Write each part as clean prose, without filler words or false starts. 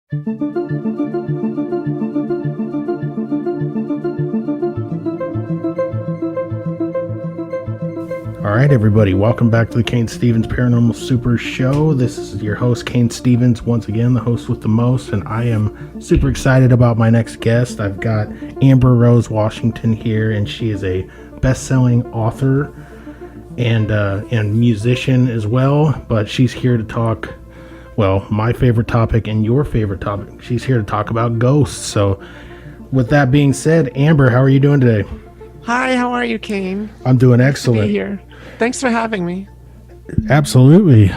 All right, everybody, welcome back to the Cain Stevens Paranormal Super Show. This is your host, Cain Stevens, once again, the host with the most, and I am super excited about my next guest. I've got Amber Rose Washington here, and she is a best-selling author and musician as well, but she's here to talk, well, my favorite topic and your favorite topic. She's here to talk about ghosts. So with that being said, Amber, how are you doing today? Hi, how are you, Cain? I'm doing excellent. Nice to be here. Thanks for having me. Absolutely.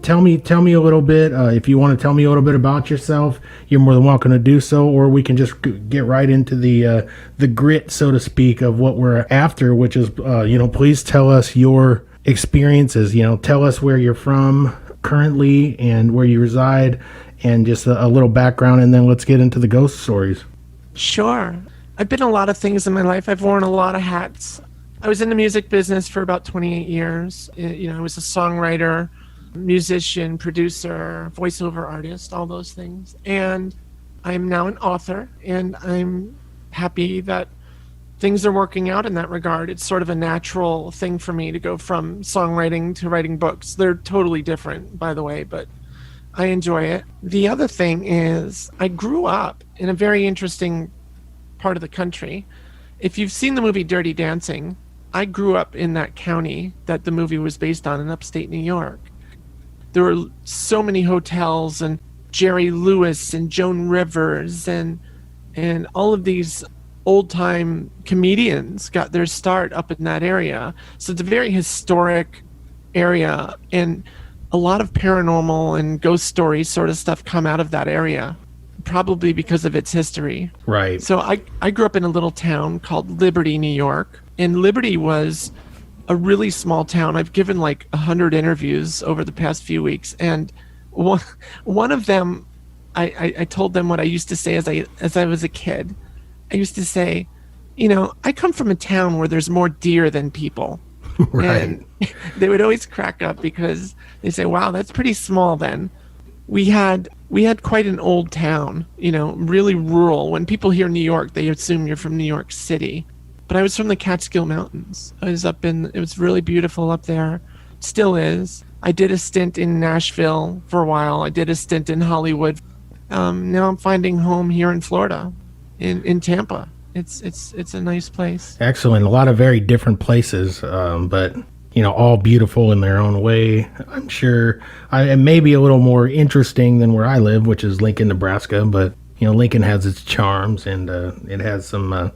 Tell me a little bit. If you want to tell me a little bit about yourself, you're more than welcome to do so, or we can just get right into the grit, so to speak, of what we're after, which is, please tell us your experiences. Tell us where you're from currently and where you reside, and just a little background, and then let's get into the ghost stories. Sure. I've been a lot of things in my life. I've worn a lot of hats. I was in the music business for about 28 years. I was a songwriter, musician, producer, voiceover artist, all those things. And I'm now an author, and I'm happy that things are working out in that regard. It's sort of a natural thing for me to go from songwriting to writing books. They're totally different, by the way, but I enjoy it. The other thing is I grew up in a very interesting part of the country. If you've seen the movie Dirty Dancing, I grew up in that county that the movie was based on in upstate New York. There were so many hotels, and Jerry Lewis and Joan Rivers and all of these old-time comedians got their start up in that area. So it's a very historic area, and a lot of paranormal and ghost stories sort of stuff come out of that area, probably because of its history. Right. So I grew up in a little town called Liberty, New York, and Liberty was a really small town. I've given like 100 interviews over the past few weeks, and one of them, I told them what I used to say as I was a kid. I used to say, I come from a town where there's more deer than people. Right. And they would always crack up because they say, wow, that's pretty small then. We had quite an old town, really rural. When people hear New York, they assume you're from New York City. But I was from the Catskill Mountains. It was really beautiful up there. Still is. I did a stint in Nashville for a while. I did a stint in Hollywood. Now I'm finding home here in Florida, in Tampa. It's a nice place. Excellent. A lot of very different places, but all beautiful in their own way. I'm sure it may be a little more interesting than where I live, which is Lincoln, Nebraska, but Lincoln has its charms, and it has some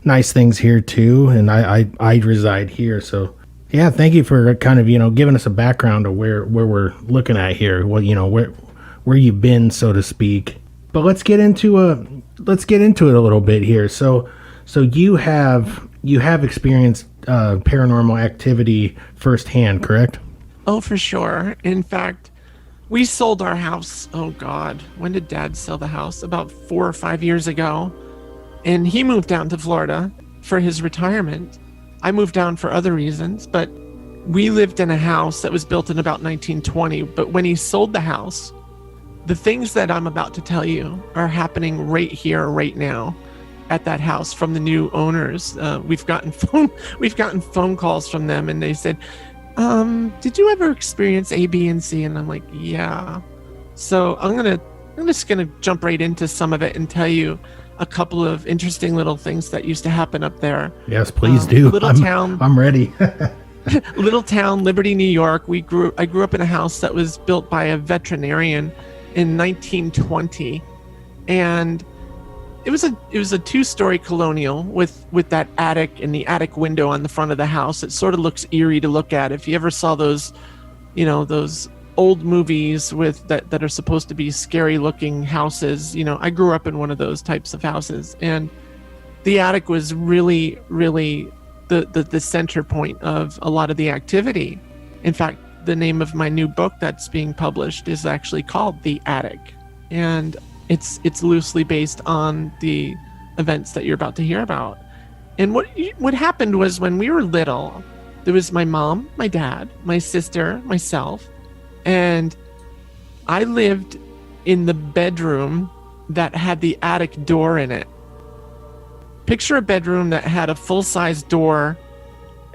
nice things here too, and I reside here. So yeah, thank you for kind of giving us a background of where we're looking at here, where you've been, so to speak. But let's get into it a little bit here. So you have experienced paranormal activity firsthand, correct? Oh, for sure. In fact, we sold our house. Oh God, when did Dad sell the house? About 4 or 5 years ago. And he moved down to Florida for his retirement. I moved down for other reasons, but we lived in a house that was built in about 1920. But when he sold the house, the things that I'm about to tell you are happening right here, right now, at that house from the new owners. We've gotten phone calls from them, and they said, "Did you ever experience A, B, and C?" And I'm like, "Yeah." So I'm just gonna jump right into some of it and tell you a couple of interesting little things that used to happen up there. Yes, please do. Town. I'm ready. Little town, Liberty, New York. I grew up in a house that was built by a veterinarian in 1920, and it was a 2-story colonial with that attic and the attic window on the front of the house. It sort of looks eerie to look at. If you ever saw those old movies that are supposed to be scary looking houses, I grew up in one of those types of houses, and the attic was really, really the center point of a lot of the activity. In fact, the name of my new book that's being published is actually called The Attic, and it's loosely based on the events that you're about to hear about. And what happened was, when we were little, there was my mom, my dad, my sister, myself, and I lived in the bedroom that had the attic door in it. Picture a bedroom that had a full-size door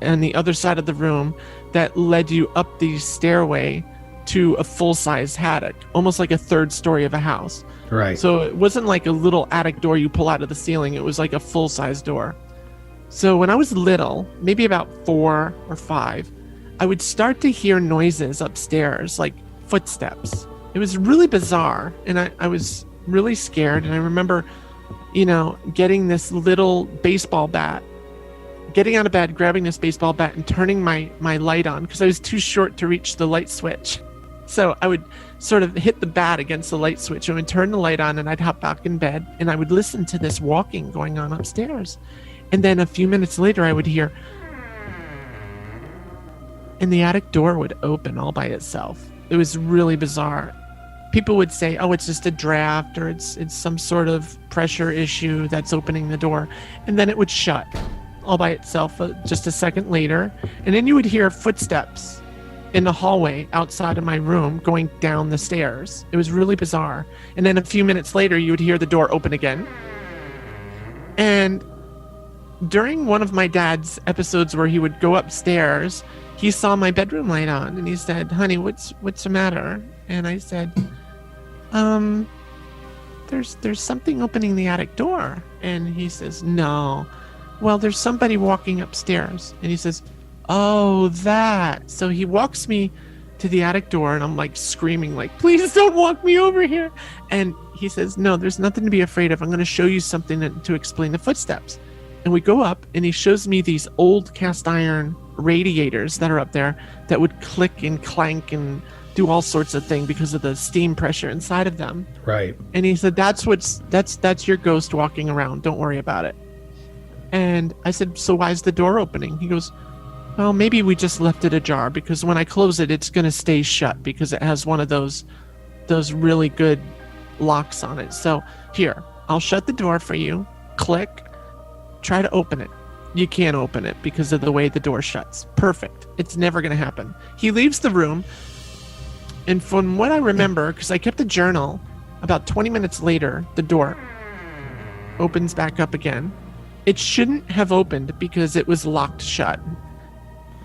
on the other side of the room that led you up the stairway to a full-size attic, almost like a third story of a house. Right. So it wasn't like a little attic door you pull out of the ceiling. It was like a full-size door. So when I was little, maybe about 4 or 5, I would start to hear noises upstairs, like footsteps. It was really bizarre, and I was really scared. And I remember, getting this little baseball bat, getting out of bed, grabbing this baseball bat, and turning my light on because I was too short to reach the light switch. So I would sort of hit the bat against the light switch and would turn the light on, and I'd hop back in bed, and I would listen to this walking going on upstairs. And then a few minutes later, I would hear, and the attic door would open all by itself. It was really bizarre. People would say, oh, it's just a draft, or it's some sort of pressure issue that's opening the door. And then it would shut all by itself just a second later. And then you would hear footsteps in the hallway outside of my room going down the stairs. It was really bizarre. And then a few minutes later, you would hear the door open again. And during one of my dad's episodes where he would go upstairs, he saw my bedroom light on, and he said, honey, what's the matter? And I said, there's something opening the attic door. And he says, no. Well, there's somebody walking upstairs. And he says, oh, that. So he walks me to the attic door, and I'm like screaming, like, please don't walk me over here. And he says, no, there's nothing to be afraid of. I'm going to show you something to explain the footsteps. And we go up, and he shows me these old cast iron radiators that are up there that would click and clank and do all sorts of things because of the steam pressure inside of them. Right. And he said, that's your ghost walking around. Don't worry about it. And I said, so why is the door opening? He goes, well, maybe we just left it ajar because when I close it, it's going to stay shut because it has one of those really good locks on it. So here, I'll shut the door for you. Click. Try to open it. You can't open it because of the way the door shuts. Perfect. It's never going to happen. He leaves the room. And from what I remember, because I kept a journal, about 20 minutes later, the door opens back up again. It shouldn't have opened because it was locked shut.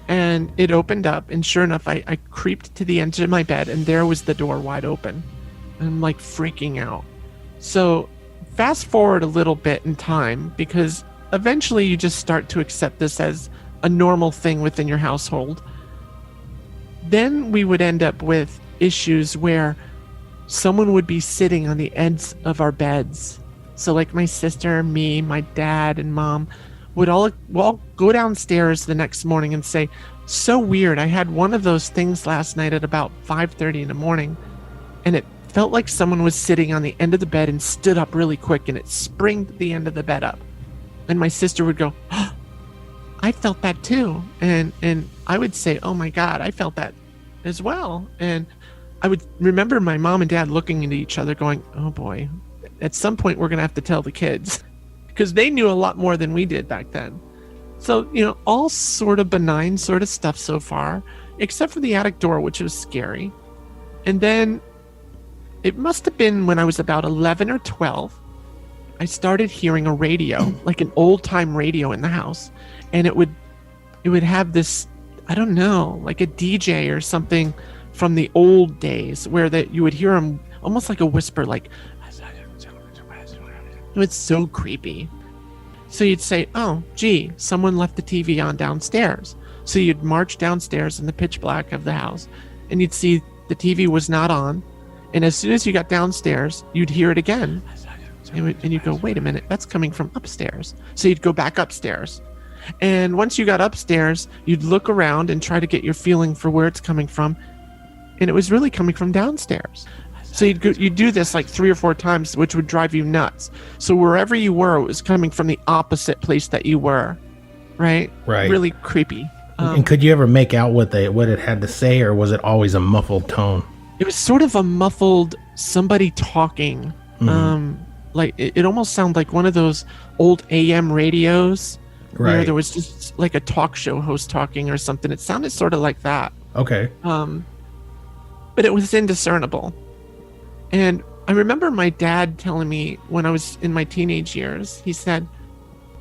And it opened up, and sure enough, I creeped to the edge of my bed, and there was the door wide open. I'm like freaking out. So fast forward a little bit in time, because eventually you just start to accept this as a normal thing within your household. Then we would end up with issues where someone would be sitting on the ends of our beds. So like my sister, me, my dad, and mom would all go downstairs the next morning and say, so weird, I had one of those things last night at about 5:30 in the morning, and it felt like someone was sitting on the end of the bed and stood up really quick, and it springed the end of the bed up. And my sister would go, oh, I felt that too. And I would say, oh my God, I felt that as well. And I would remember my mom and dad looking into each other going, oh boy, at some point we're going to have to tell the kids because they knew a lot more than we did back then. So, all sort of benign sort of stuff so far, except for the attic door, which was scary. And then it must have been when I was about 11 or 12, I started hearing a radio, like an old time radio in the house. And it would have this, I don't know, like a DJ or something from the old days where that you would hear him almost like a whisper, like, it was so creepy. So you'd say, oh, gee, someone left the TV on downstairs. So you'd march downstairs in the pitch black of the house, and you'd see the TV was not on. And as soon as you got downstairs, you'd hear it again. And you'd go, wait a minute, that's coming from upstairs. So you'd go back upstairs. And once you got upstairs, you'd look around and try to get your feeling for where it's coming from. And it was really coming from downstairs. So you'd do this like 3 or 4 times, which would drive you nuts. So wherever you were, it was coming from the opposite place that you were, right? Right. Really creepy. And could you ever make out what it had to say, or was it always a muffled tone? It was sort of a muffled somebody talking. Mm-hmm. Like it almost sounded like one of those old AM radios where Right. there was just like a talk show host talking or something. It sounded sort of like that. Okay. But it was indiscernible. And I remember my dad telling me when I was in my teenage years, he said,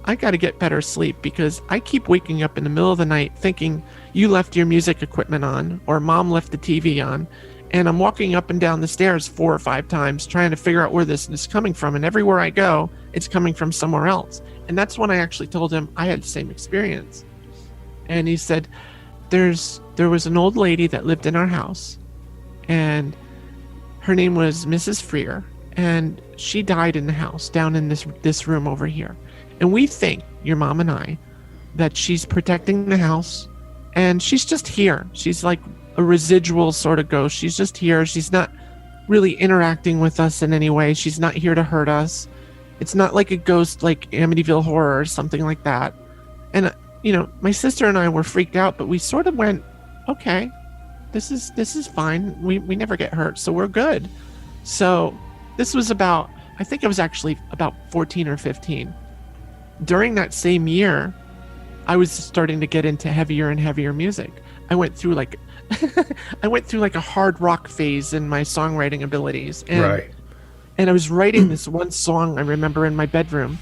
I got to get better sleep because I keep waking up in the middle of the night thinking you left your music equipment on or mom left the TV on. And I'm walking up and down the stairs 4 or 5 times trying to figure out where this is coming from. And everywhere I go, it's coming from somewhere else. And that's when I actually told him I had the same experience. And he said, there was an old lady that lived in our house. And her name was Mrs. Freer. And she died in the house down in this room over here. And we think, your mom and I, that she's protecting the house. And she's just here. She's like a residual sort of ghost. She's just here. She's not really interacting with us in any way. She's not here to hurt us. It's not like a ghost like Amityville Horror or something like that. And, my sister and I were freaked out, but we sort of went, okay, this is fine. We never get hurt, so we're good. So this was I think it was actually about 14 or 15. During that same year, I was starting to get into heavier and heavier music. I went through like a hard rock phase in my songwriting abilities. And, Right. And I was writing this one song I remember in my bedroom,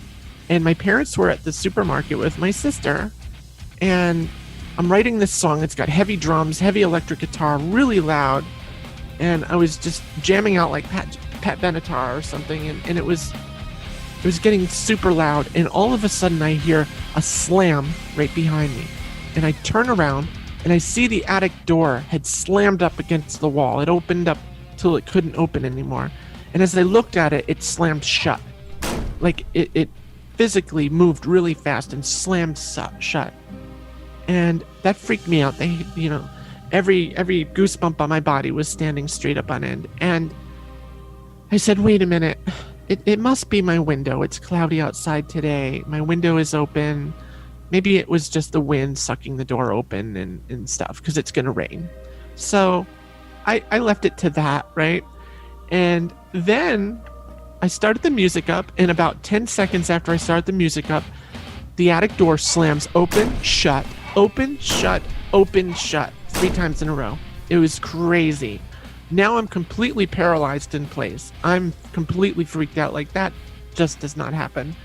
and my parents were at the supermarket with my sister, and I'm writing this song. It's got heavy drums, heavy electric guitar, really loud, and I was just jamming out like Pat Benatar or something, and it was getting super loud, and all of a sudden I hear a slam right behind me, and I turn around and I see the attic door had slammed up against the wall. It opened up till it couldn't open anymore, and as I looked at it, it slammed shut. Like it physically moved really fast and slammed shut, and that freaked me out. Every goosebump on my body was standing straight up on end, and I said, wait a minute. It must be my window. It's cloudy outside today. My window is open. Maybe it was just the wind sucking the door open and stuff because it's going to rain. So I left it to that, right? And then I started the music up, and about 10 seconds after I started the music up, the attic door slams open, shut, open, shut, open, shut 3 times in a row. It was crazy. Now I'm completely paralyzed in place. I'm completely freaked out. Like, that just does not happen.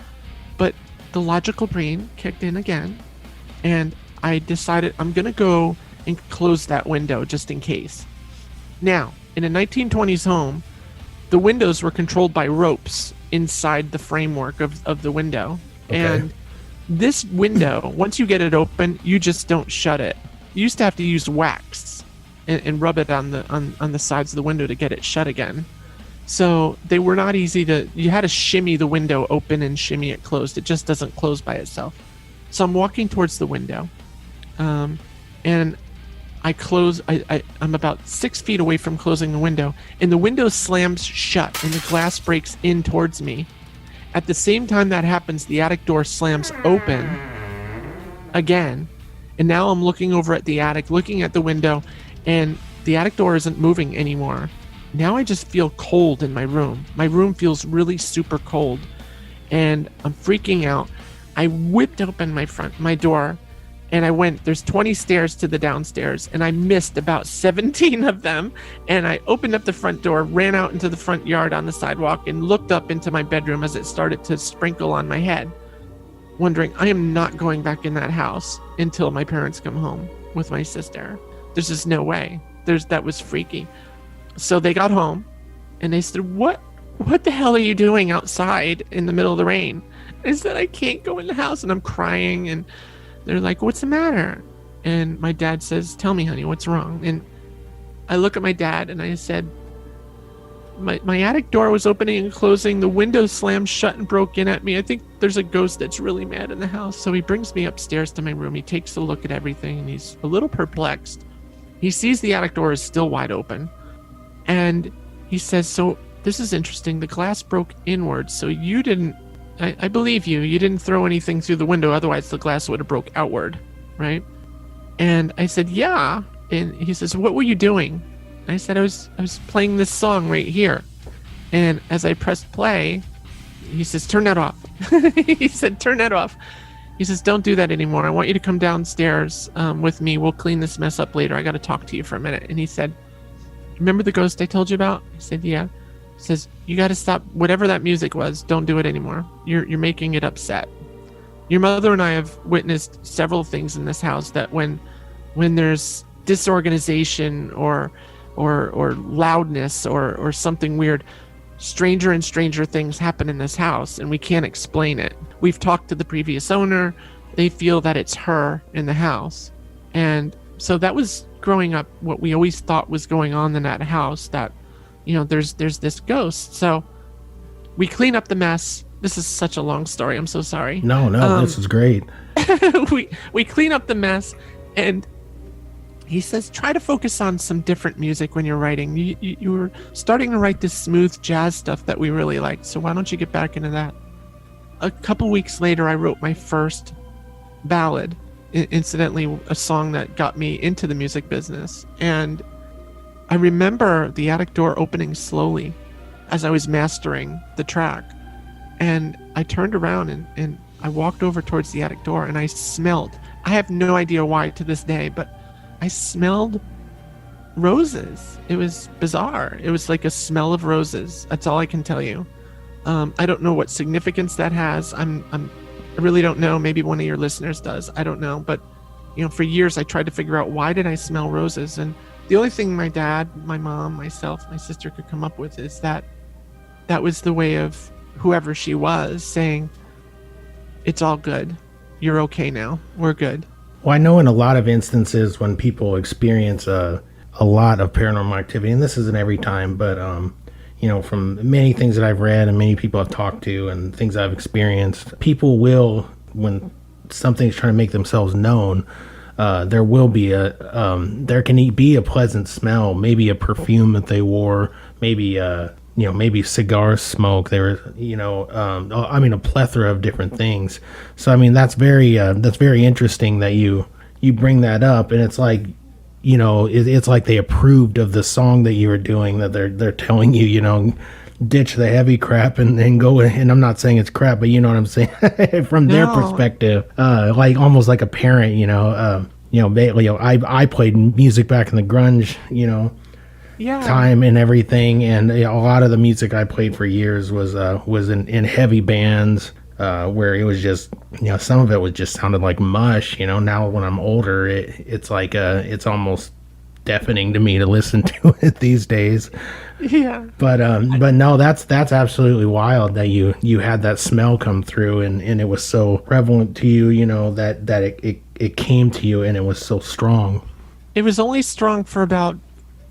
But the logical brain kicked in again, and I decided I'm going to go and close that window just in case. Now, in a 1920s home, the windows were controlled by ropes inside the framework of the window. Okay. And this window, once you get it open, you just don't shut it. You used to have to use wax and rub it on the sides of the window to get it shut again. So they were not easy you had to shimmy the window open and shimmy it closed. It just doesn't close by itself. So I'm walking towards the window, and I close, I'm about 6 feet away from closing the window, and the window slams shut and the glass breaks in towards me. At the same time that happens, the attic door slams open again, and now I'm looking over at the attic, looking at the window, and the attic door isn't moving anymore. Now I just feel cold in my room. My room feels really super cold, and I'm freaking out. I whipped open my door, and I went, there's 20 stairs to the downstairs, and I missed about 17 of them, and I opened up the front door, ran out into the front yard on the sidewalk, and looked up into my bedroom as it started to sprinkle on my head, wondering, I am not going back in that house until my parents come home with my sister. There's just no way. That was freaky. So they got home, and they said, what the hell are you doing outside in the middle of the rain? I said, I can't go in the house, and I'm crying, and they're like, what's the matter? And my dad says, tell me, honey, what's wrong? And I look at my dad, and I said, my attic door was opening and closing. The window slammed shut and broke in at me. I think there's a ghost that's really mad in the house. So he brings me upstairs to my room. He takes a look at everything, and he's a little perplexed. He sees the attic door is still wide open, and he says, so this is interesting. The glass broke inwards, so you didn't, I believe you didn't throw anything through the window, otherwise the glass would have broke outward, right? And I said, yeah. And he says, what were you doing? And I said, I was playing this song right here. And as I pressed play, he says, turn that off. He said, turn that off. He says, don't do that anymore. I want you to come downstairs with me. We'll clean this mess up later. I got to talk to you for a minute. And he said, remember the ghost I told you about? I said, yeah. says, you got to stop whatever that music was. Don't do it anymore. You're making it upset. Your mother and I have witnessed several things in this house that when there's disorganization or loudness or something weird, stranger and stranger things happen in this house, and we can't explain it. We've talked to the previous owner. They feel that it's her in the house. And so that was growing up what we always thought was going on in that house, that, you know, there's this ghost. So we clean up the mess. This is such a long story. I'm so sorry. No, this is great. we clean up the mess, and he says, try to focus on some different music when you're writing. You were starting to write this smooth jazz stuff that we really liked, so why don't you get back into that? A couple weeks later, I wrote my first ballad, incidentally, a song that got me into the music business. And I remember the attic door opening slowly as I was mastering the track. And I turned around and I walked over towards the attic door, and I have no idea why to this day, but I smelled roses. It was bizarre. It was like a smell of roses. That's all I can tell you. I don't know what significance that has. I really don't know. Maybe one of your listeners does. I don't know. But, you know, for years I tried to figure out, why did I smell roses? And the only thing my dad, my mom, myself, my sister could come up with is that was the way of whoever she was saying, it's all good. You're okay now. We're good. Well, I know in a lot of instances when people experience a lot of paranormal activity, and this isn't every time, but you know, from many things that I've read and many people I've talked to and things I've experienced, people will, when something's trying to make themselves known, there will be there can be a pleasant smell, maybe a perfume that they wore, maybe maybe cigar smoke. There was, a plethora of different things. So, I mean, that's very interesting that you bring that up. And it's like, it's like they approved of the song that you were doing, that they're telling you, ditch the heavy crap and go. And I'm not saying it's crap, but you know what I'm saying? From their perspective, like almost like a parent, I played music back in the grunge, time and everything, and a lot of the music I played for years was in heavy bands, where it was just, some of it was just sounded like mush. Now when I'm older, it's like it's almost deafening to me to listen to it these days. Yeah. But no, that's absolutely wild that you had that smell come through, and it was so prevalent to you, that it came to you, and it was so strong. It was only strong for about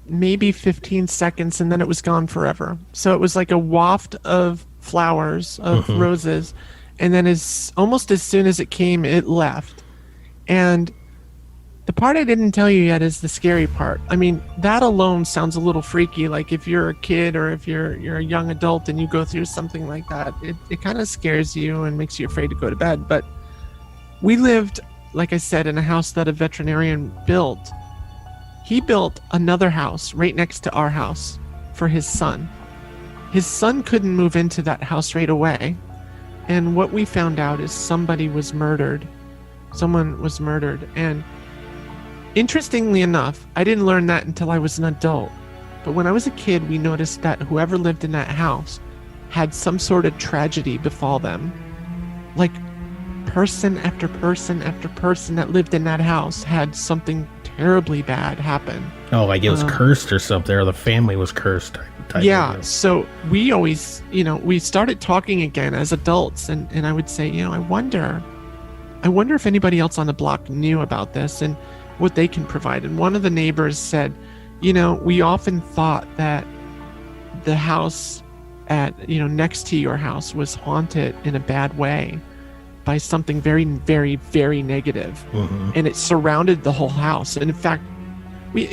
maybe 15 seconds, and then it was gone forever. So it was like a waft of flowers, of roses, and then almost as soon as it came, it left. And the part I didn't tell you yet is the scary part. I mean, that alone sounds a little freaky. Like if you're a kid or if you're a young adult and you go through something like that, it kind of scares you and makes you afraid to go to bed. But we lived, like I said, in a house that a veterinarian built. He built another house right next to our house for his son. His son couldn't move into that house right away. And what we found out is somebody was murdered. Someone was murdered. And interestingly enough, I didn't learn that until I was an adult. But when I was a kid, we noticed that whoever lived in that house had some sort of tragedy befall them. Like person after person after person that lived in that house had something terribly bad happen. Oh, like it was cursed or something, or the family was cursed. Yeah, so we always, we started talking again as adults, and I would say, I wonder if anybody else on the block knew about this and what they can provide. And one of the neighbors said, we often thought that the house next to your house was haunted in a bad way by something very, very, very negative. And it surrounded the whole house. And in fact,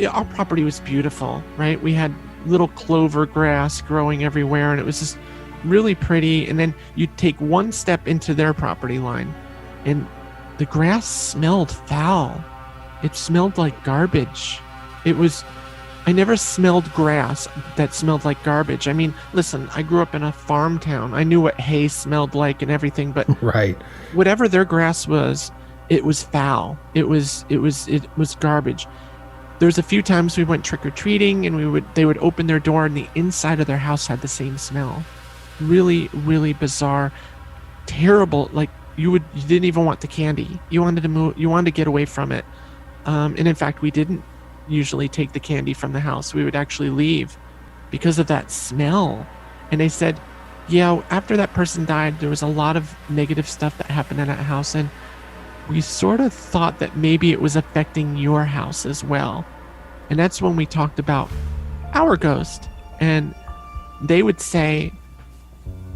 our property was beautiful, right? We had little clover grass growing everywhere, and it was just really pretty. And then you'd take one step into their property line, and the grass smelled foul. It smelled like garbage. I never smelled grass that smelled like garbage. I mean, listen, I grew up in a farm town. I knew what hay smelled like and everything, but right. Whatever their grass was, it was foul. It was garbage. There's a few times we went trick-or-treating, and they would open their door, and the inside of their house had the same smell. Really, really bizarre, terrible. Like you didn't even want the candy. You wanted to move. You wanted to get away from it. And in fact, we didn't usually take the candy from the house. We would actually leave because of that smell. And they said, yeah, after that person died, there was a lot of negative stuff that happened in that house, and we sort of thought that maybe it was affecting your house as well. And that's when we talked about our ghost. And they would say,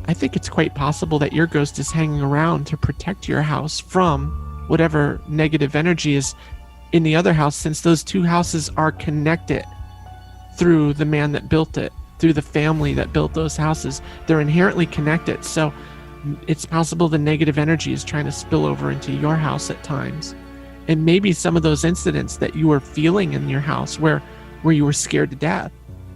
I think it's quite possible that your ghost is hanging around to protect your house from whatever negative energy is in the other house, since those two houses are connected through the man that built it, through the family that built those houses. They're inherently connected. So it's possible the negative energy is trying to spill over into your house at times. And maybe some of those incidents that you were feeling in your house where you were scared to death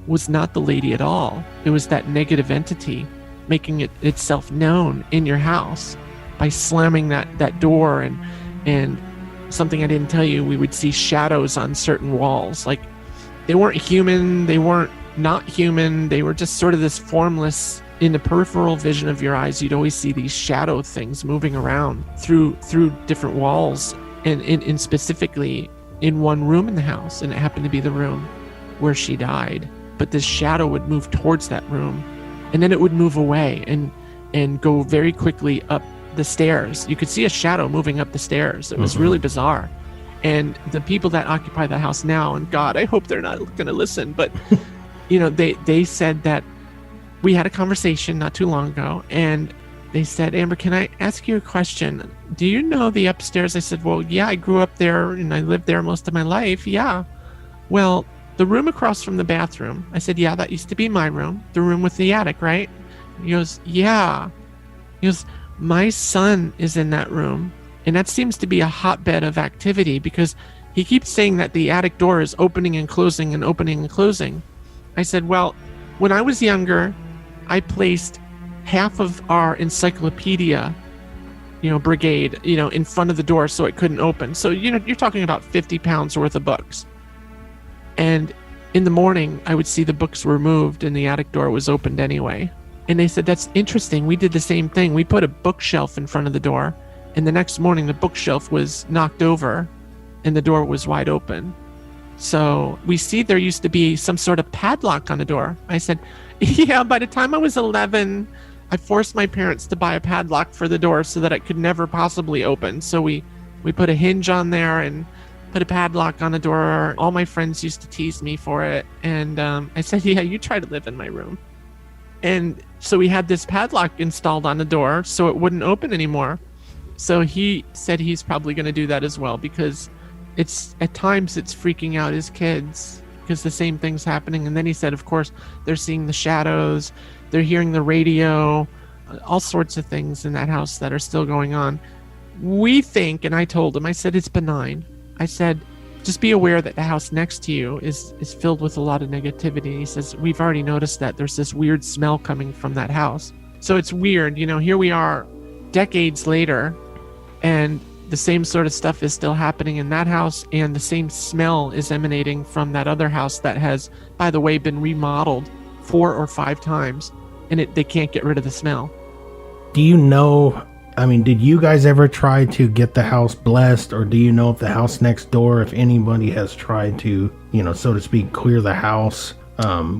was not the lady at all. It was that negative entity making itself known in your house by slamming that door. And something I didn't tell you, we would see shadows on certain walls. Like they weren't human, they weren't not human, they were just sort of this formless. In the peripheral vision of your eyes, you'd always see these shadow things moving around through different walls, and specifically in one room in the house, and it happened to be the room where she died. But this shadow would move towards that room, and then it would move away and go very quickly up the stairs. You could see a shadow moving up the stairs. It was really bizarre. And the people that occupy the house now, and God, I hope they're not going to listen, but they said that we had a conversation not too long ago, and they said, Amber, can I ask you a question? Do you know the upstairs? I said, well, yeah, I grew up there and I lived there most of my life. Yeah. Well, the room across from the bathroom. I said, yeah, that used to be my room. The room with the attic, right? He goes, yeah. He goes, my son is in that room, and that seems to be a hotbed of activity because he keeps saying that the attic door is opening and closing and opening and closing. I said, well, when I was younger, I placed half of our encyclopedia, brigade, in front of the door so it couldn't open. So, you're talking about 50 pounds worth of books. And in the morning, I would see the books were moved and the attic door was opened anyway. And they said, that's interesting. We did the same thing. We put a bookshelf in front of the door, and the next morning the bookshelf was knocked over and the door was wide open. So we see there used to be some sort of padlock on the door. I said, yeah, by the time I was 11, I forced my parents to buy a padlock for the door so that it could never possibly open. So we put a hinge on there and put a padlock on the door. All my friends used to tease me for it. And I said, yeah, you try to live in my room. And so we had this padlock installed on the door so it wouldn't open anymore. So he said he's probably going to do that as well, because at times it's freaking out his kids because the same thing's happening. And then he said, of course, they're seeing the shadows, they're hearing the radio, all sorts of things in that house that are still going on. We think, and I told him, I said, it's benign. I said, just be aware that the house next to you is filled with a lot of negativity. He says, we've already noticed that there's this weird smell coming from that house. So it's weird, here we are decades later, and the same sort of stuff is still happening in that house, and the same smell is emanating from that other house that has, by the way, been remodeled 4 or 5 times, and they can't get rid of the smell. Do you know, did you guys ever try to get the house blessed, or do you know if the house next door, if anybody has tried to, so to speak, clear the house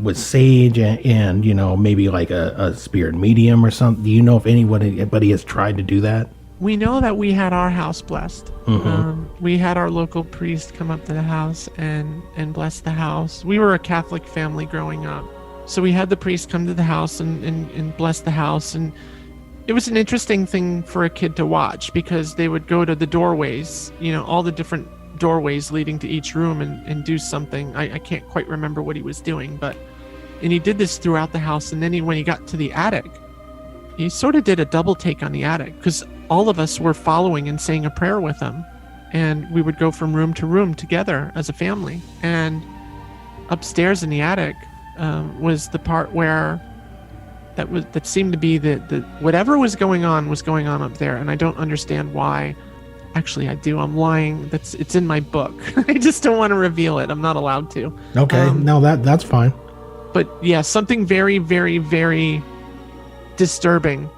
with sage and maybe like a spirit medium or something? Do you know if anybody has tried to do that? We know that we had our house blessed. Mm-hmm. We had our local priest come up to the house and bless the house. We were a Catholic family growing up. So we had the priest come to the house and bless the house. And it was an interesting thing for a kid to watch, because they would go to the doorways, all the different doorways leading to each room and do something. I can't quite remember what he was doing, and he did this throughout the house. And then when he got to the attic, he sort of did a double take on the attic, because all of us were following and saying a prayer with him, and we would go from room to room together as a family. And upstairs in the attic was the part where that seemed to be the whatever was going on up there, and I don't understand why. Actually, I do. I'm lying. It's in my book. I just don't want to reveal it. I'm not allowed to. Okay, no, that's fine. But yeah, something very, very, very disturbing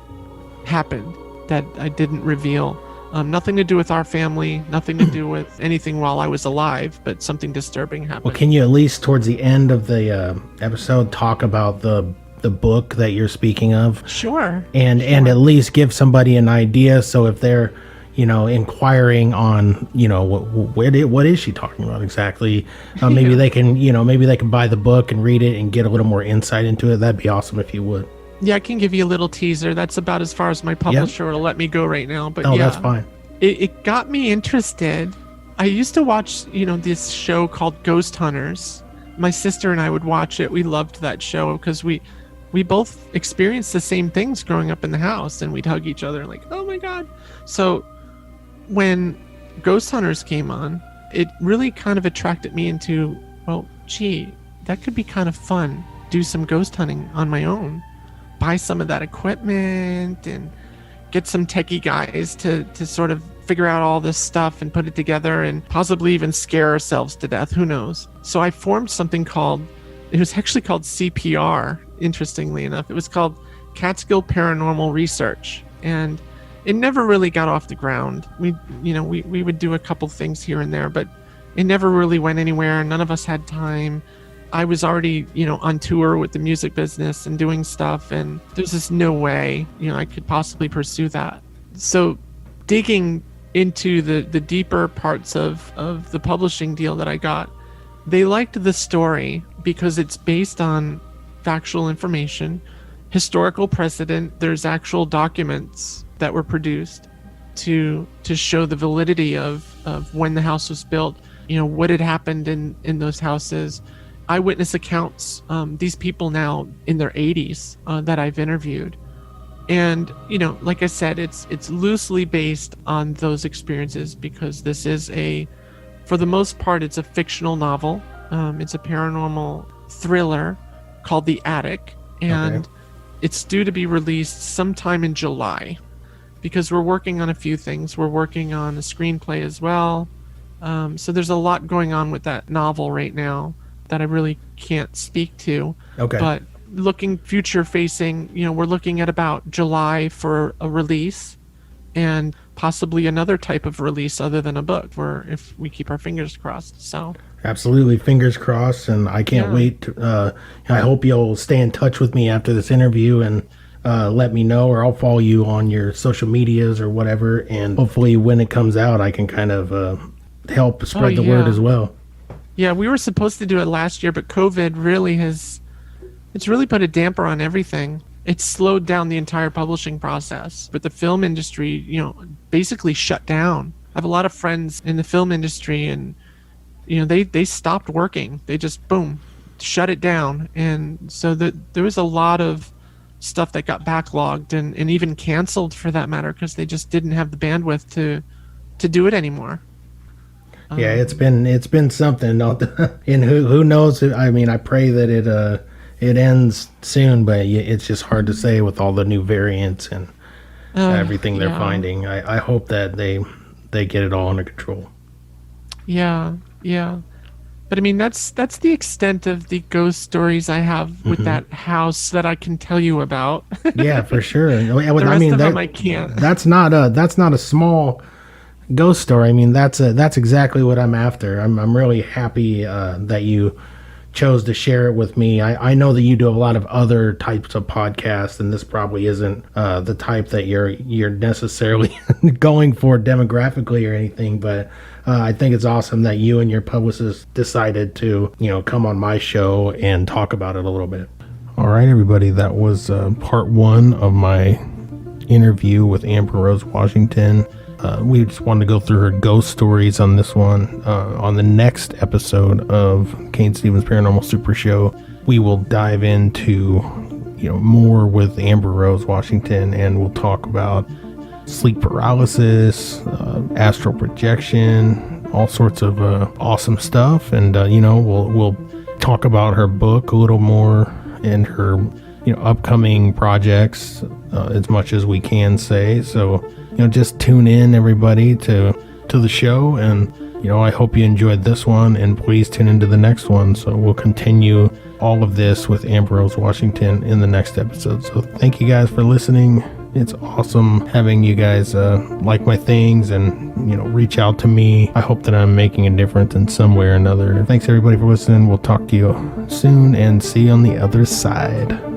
happened that I didn't reveal. Nothing to do with our family, nothing to do with anything while I was alive, but something disturbing happened. Well, can you at least towards the end of the episode talk about the book that you're speaking of? Sure. And at least give somebody an idea, so if they're inquiring on, what is she talking about exactly? Maybe they can, maybe they can buy the book and read it and get a little more insight into it. That'd be awesome if you would. Yeah, I can give you a little teaser. That's about as far as my publisher will let me go right now. But yeah, that's fine. It got me interested. I used to watch, this show called Ghost Hunters. My sister and I would watch it. We loved that show because we both experienced the same things growing up in the house, and we'd hug each other like, oh my God. So when Ghost Hunters came on, it really kind of attracted me into, well, gee, that could be kind of fun. Do some ghost hunting on my own. Buy some of that equipment and get some techie guys to sort of figure out all this stuff and put it together and possibly even scare ourselves to death. Who knows? So I formed something it was actually called CPR, interestingly enough. It was called Catskill Paranormal Research. And it never really got off the ground. We would do a couple things here and there, but it never really went anywhere. None of us had time. I was already, on tour with the music business and doing stuff, and there's just no way, I could possibly pursue that. So digging into the deeper parts of the publishing deal that I got, they liked the story because it's based on factual information, historical precedent. There's actual documents that were produced to show the validity of when the house was built, what had happened in those houses, eyewitness accounts, these people now in their 80s that I've interviewed. And, like I said, it's loosely based on those experiences because this is for the most part, it's a fictional novel. It's a paranormal thriller called The Attic, and it's due to be released sometime in July because we're working on a few things. We're working on a screenplay as well. So there's a lot going on with that novel right now that I really can't speak to. Okay. But looking future facing, we're looking at about July for a release and possibly another type of release other than a book, where if we keep our fingers crossed. So absolutely, fingers crossed, and I can't wait to, I hope you'll stay in touch with me after this interview and let me know, or I'll follow you on your social medias or whatever, and hopefully when it comes out I can kind of help spread the word as well. Yeah, we were supposed to do it last year, but COVID really it's really put a damper on everything. It's slowed down the entire publishing process. But the film industry, basically shut down. I have a lot of friends in the film industry, and, they stopped working. They just, boom, shut it down. And so there was a lot of stuff that got backlogged and even canceled for that matter, because they just didn't have the bandwidth to do it anymore. Yeah, it's been something. And who knows? I mean, I pray that it ends soon, but it's just hard to say with all the new variants and everything they're finding. I hope that they get it all under control. Yeah. But I mean, that's the extent of the ghost stories I have with that house that I can tell you about. Yeah, for sure. The rest of them I can't. That's not a small ghost story. I mean, that's exactly what I'm after. I'm really happy that you chose to share it with me. I know that you do a lot of other types of podcasts, and this probably isn't the type that you're necessarily going for demographically or anything, but I think it's awesome that you and your publicist decided to come on my show and talk about it a little bit. All right, everybody, that was part one of my interview with Amber Rose Washington. We just wanted to go through her ghost stories on this one. On the next episode of Cain Stevens Paranormal Super Show, we will dive into more with Amber Rose Washington, and we'll talk about sleep paralysis, astral projection, all sorts of awesome stuff. And we'll talk about her book a little more and her upcoming projects as much as we can say. So, just tune in, everybody, to the show. And, I hope you enjoyed this one, and please tune into the next one. So we'll continue all of this with Ambrose Washington in the next episode. So thank you guys for listening. It's awesome having you guys like my things and, reach out to me. I hope that I'm making a difference in some way or another. Thanks everybody for listening. We'll talk to you soon and see you on the other side.